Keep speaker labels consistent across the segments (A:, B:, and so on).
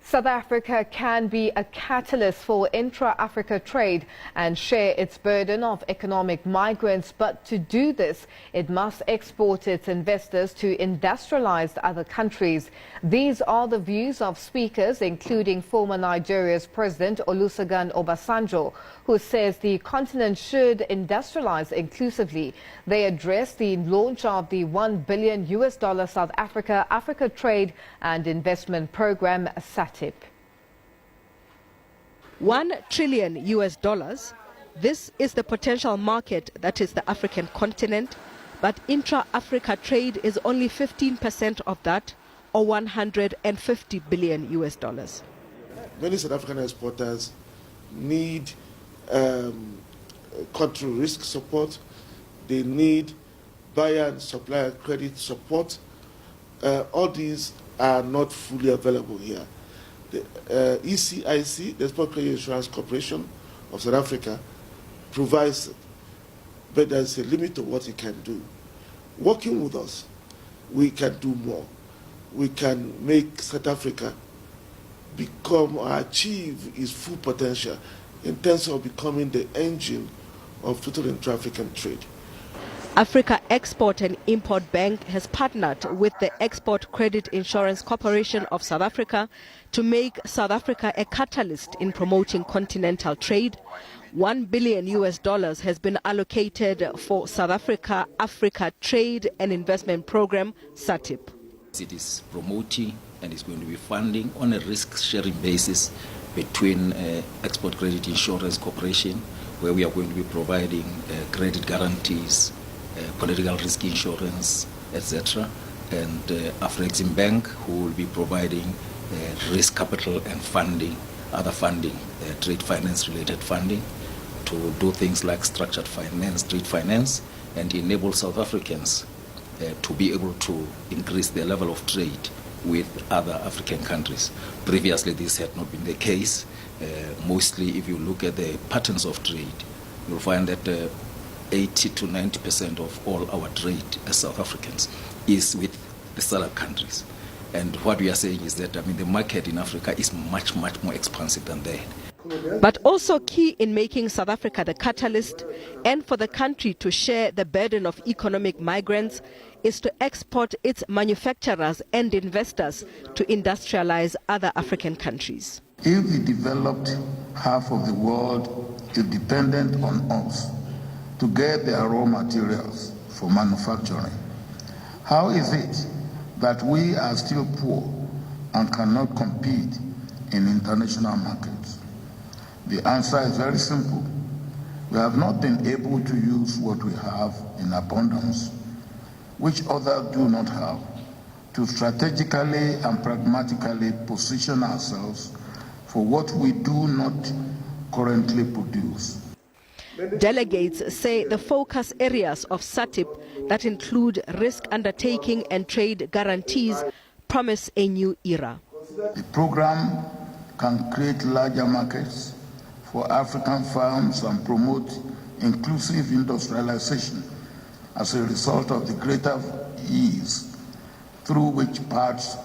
A: South Africa can be a catalyst for intra-Africa trade and share its burden of economic migrants, but to do this, it must export its investors to industrialized other countries. These are the views of speakers, including former Nigeria's President Olusegun Obasanjo, who says the continent should industrialize inclusively. They addressed the launch of the $1 billion South Africa Trade and Investment Program, SABC.
B: $1 trillion. This is the potential market that is the African continent, but intra-Africa trade is only 15% of that, or $150 billion.
C: Many South African exporters need country risk support. They need buyer and supplier credit support. All these are not fully available here. The ECIC, the Export Credit Insurance Corporation of South Africa, provides it, but there's a limit to what it can do. Working with us, we can do more. We can make South Africa become or achieve its full potential in terms of becoming the engine of total intra-African trade.
B: Africa Export and Import Bank has partnered with the Export Credit Insurance Corporation of South Africa to make South Africa a catalyst in promoting continental trade. $1 billion has been allocated for South Africa Trade and Investment Program, SABC.
D: It is promoting and is going to be funding on a risk-sharing basis between Export Credit Insurance Corporation, where we are going to be providing credit guarantees, political risk insurance, etc., and Afrexim Bank, who will be providing risk capital and funding, other funding, trade finance related funding, to do things like structured finance, trade finance, and enable South Africans to be able to increase their level of trade with other African countries. Previously, this had not been the case. Mostly, if you look at the patterns of trade, you'll find that 80 to 90% of all our trade as South Africans is with the SADC countries. And what we are saying is that, the market in Africa is much, much more expansive than that.
B: But also key in making South Africa the catalyst and for the country to share the burden of economic migrants is to export its manufacturers and investors to industrialize other African countries.
E: If the developed half of the world is dependent on us to get their raw materials for manufacturing, how is it that we are still poor and cannot compete in international markets? The answer is very simple. We have not been able to use what we have in abundance, which others do not have, to strategically and pragmatically position ourselves for what we do not currently produce.
B: Delegates say the focus areas of SABC that include risk undertaking and trade guarantees promise a new era.
E: The program can create larger markets for African firms and promote inclusive industrialization as a result of the greater ease through which parts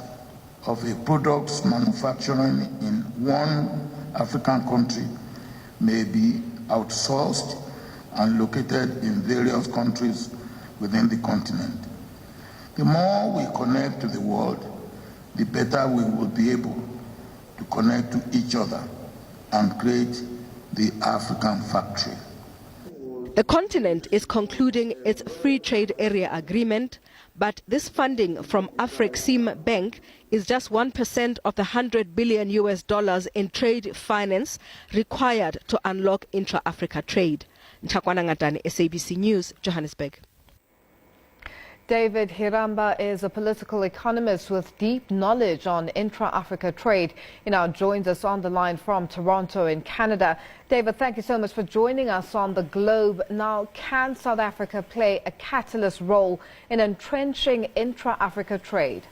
E: of a product's manufacturing in one African country may be outsourced and located in various countries within the continent. The more we connect to the world, the better we will be able to connect to each other and create the African factory.
B: The continent is concluding its free trade area agreement, but this funding from Afrexim Bank is just 1% of the $100 billion in trade finance required to unlock intra-Africa trade. Ntakwana Ngatani, SABC News, Johannesburg.
A: David Hiramba is a political economist with deep knowledge on intra-Africa trade. He now joins us on the line from Toronto in Canada. David, thank you so much for joining us on the Globe. Now, can South Africa play a catalyst role in entrenching intra-Africa trade?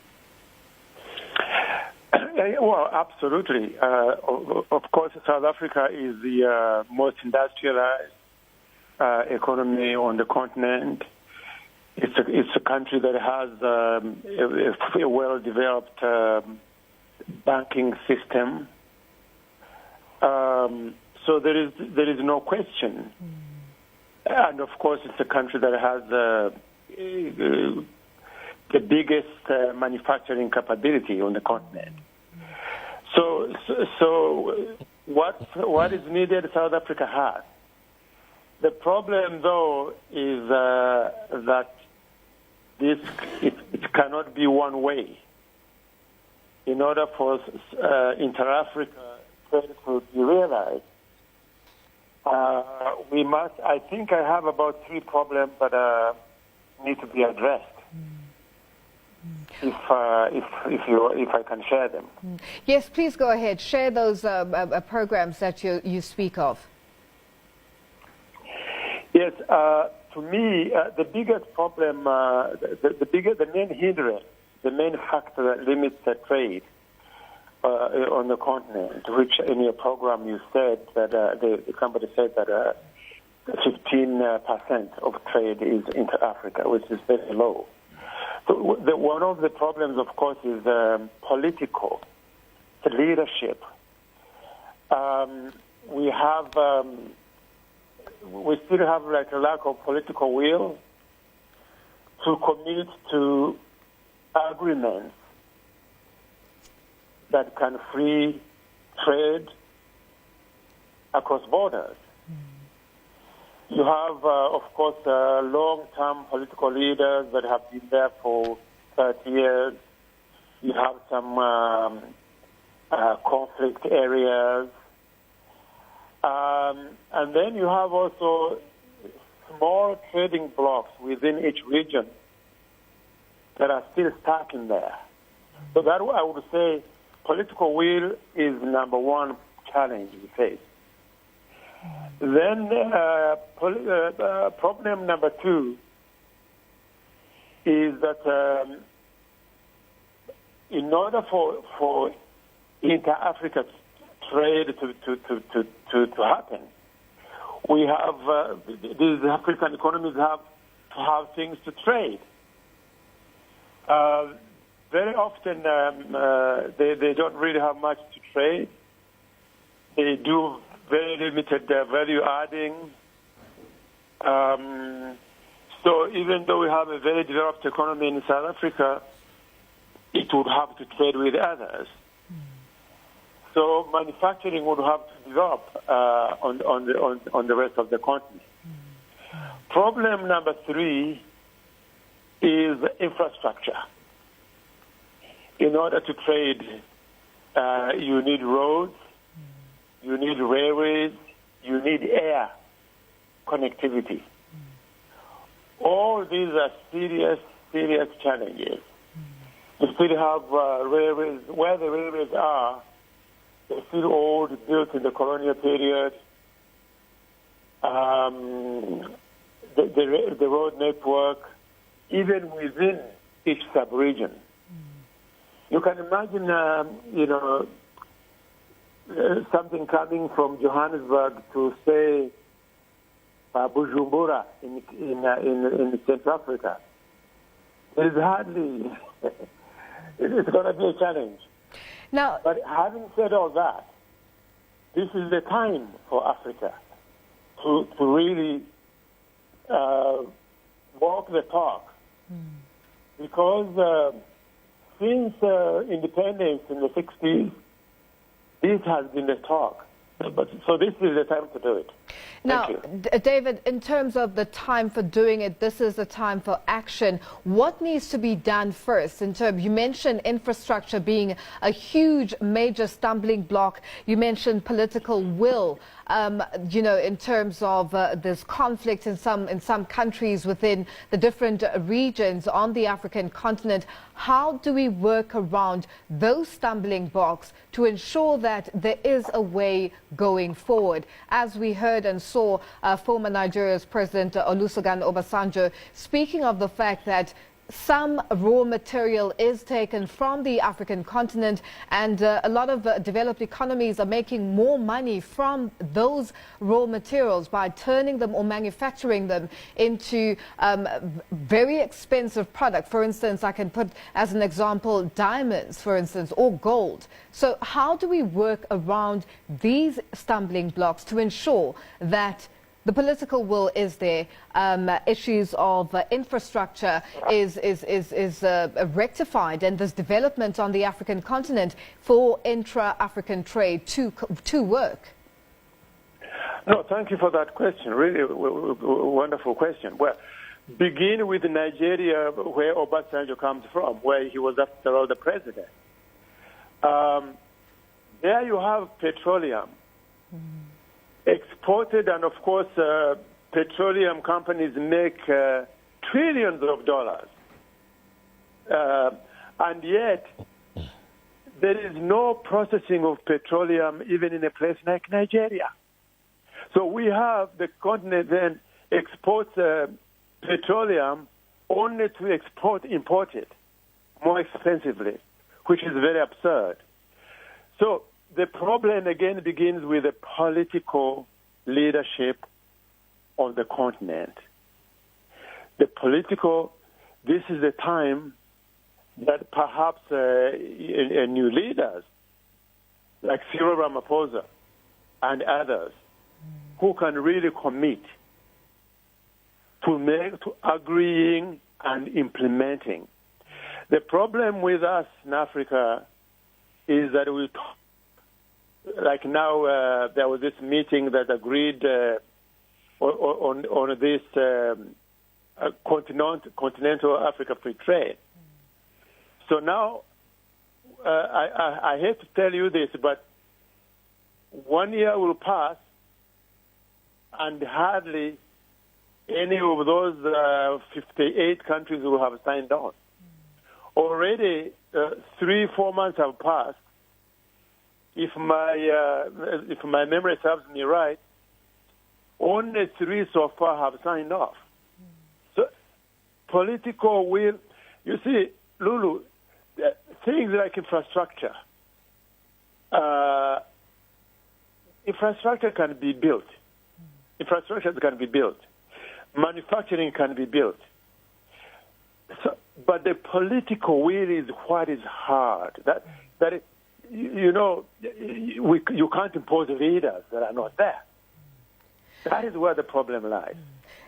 F: Well, absolutely. Of course, South Africa is the most industrialized economy on the continent. It's a country that has a well-developed banking system. So there is no question. And of course, it's a country that has the biggest manufacturing capability on the continent. So what is needed, South Africa has. The problem, though, is that it cannot be one way. In order for inter-Africa trade to be realized, we must. I think I have about 3 problems that need to be addressed. If I can share them.
A: Yes, please go ahead. Share those programs that you speak of.
F: Yes, to me, the biggest problem, the main hindrance, the main factor that limits the trade on the continent, which in your program you said that somebody said that 15% of trade is inter-Africa, which is very low. So one of the problems, of course, is political leadership. We still have like a lack of political will to commit to agreements that can free trade across borders. You have, of course, long-term political leaders that have been there for 30 years. You have some conflict areas. And then you have also small trading blocks within each region that are still stuck in there. So that I would say political will is number one challenge we face. Then problem number 2 is that in order for inter-Africa trade to happen, we have these African economies have to have things to trade. Very often they don't really have much to trade. They do very limited value adding. So even though we have a very developed economy in South Africa, it would have to trade with others. So manufacturing would have to develop on the rest of the continent. Problem number 3 is infrastructure. In order to trade, you need roads, you need railways, you need air connectivity. All these are serious challenges. You still have railways. Where the railways are, they're still old, built in the colonial period. The road network, even within each sub-region. You can imagine, something coming from Johannesburg to, say, Bujumbura in Central Africa. It is hardly, it's going to be a challenge.
A: Now,
F: but having said all that, this is the time for Africa to really walk the talk. Because since independence in the 60s, this has been the talk. So this is the time to do it.
A: Now, David, in terms of the time for doing it, this is the time for action. What needs to be done first? You mentioned infrastructure being a huge, major stumbling block. You mentioned political will. In terms of there's conflict in some countries within the different regions on the African continent. How do we work around those stumbling blocks to ensure that there is a way going forward? As we heard and saw former Nigeria's President Olusegun Obasanjo speaking of the fact that some raw material is taken from the African continent, and a lot of developed economies are making more money from those raw materials by turning them or manufacturing them into very expensive products. For instance, I can put as an example diamonds, for instance, or gold. So how do we work around these stumbling blocks to ensure that the political will is there, issues of infrastructure is rectified, and there's development on the African continent for intra-African trade to work?
F: No, thank you for that question. Really wonderful question. Well, begin with Nigeria, where Obasanjo comes from, where he was, after all, the president. There you have petroleum. Exported, and of course, petroleum companies make trillions of dollars. And yet, there is no processing of petroleum even in a place like Nigeria. So we have the continent then exports petroleum only to import it more expensively, which is very absurd. So the problem again begins with the political leadership on the continent. This is the time that perhaps new leaders like Cyril Ramaphosa and others who can really commit to agreeing and implementing. The problem with us in Africa is that we talk. Like now, there was this meeting that agreed on this continental Africa free trade. So now, I hate to tell you this, but 1 year will pass, and hardly any of those 58 countries will have signed on. Already, 3-4 months have passed. If my memory serves me right, only 3 so far have signed off. So political will, you see, Lulu, things like infrastructure. Infrastructure can be built. Infrastructure can be built. Manufacturing can be built. So, but the political will is what is hard. You can't impose leaders that are not there. That is where the problem lies.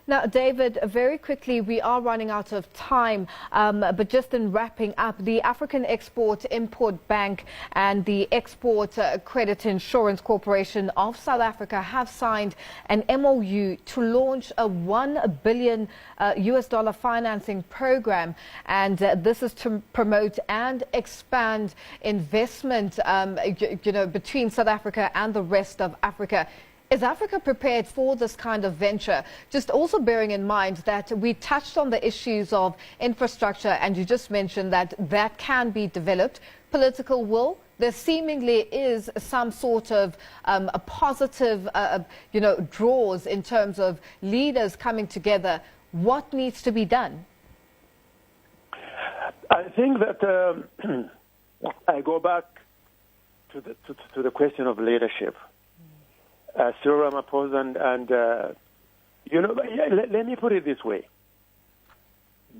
A: Now, David, very quickly, we are running out of time, but just in wrapping up, the African Export-Import Bank and the Export Credit Insurance Corporation of South Africa have signed an MOU to launch a $1 billion US financing program, and this is to promote and expand investment, between South Africa and the rest of Africa. Is Africa prepared for this kind of venture? Just also bearing in mind that we touched on the issues of infrastructure, and you just mentioned that that can be developed. Political will, there seemingly is some sort of a positive, draws in terms of leaders coming together. What needs to be done?
F: I think that I go back to the question of leadership. Cyril Ramaphosa let me put it this way.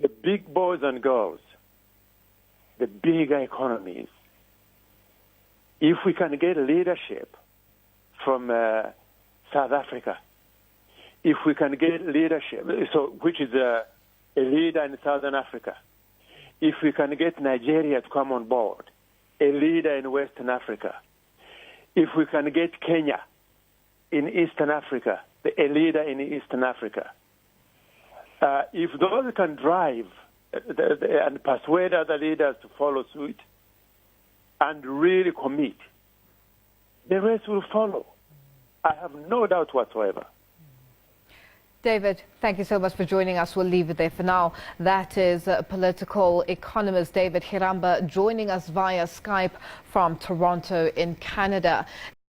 F: The big boys and girls, the bigger economies, if we can get leadership from South Africa, if we can get leadership, which is a leader in Southern Africa, if we can get Nigeria to come on board, a leader in Western Africa, if we can get Kenya in Eastern Africa, a leader in Eastern Africa. If those can drive and persuade other leaders to follow suit and really commit, the rest will follow. I have no doubt whatsoever.
A: David, thank you so much for joining us. We'll leave it there for now. That is political economist David Hiramba joining us via Skype from Toronto in Canada.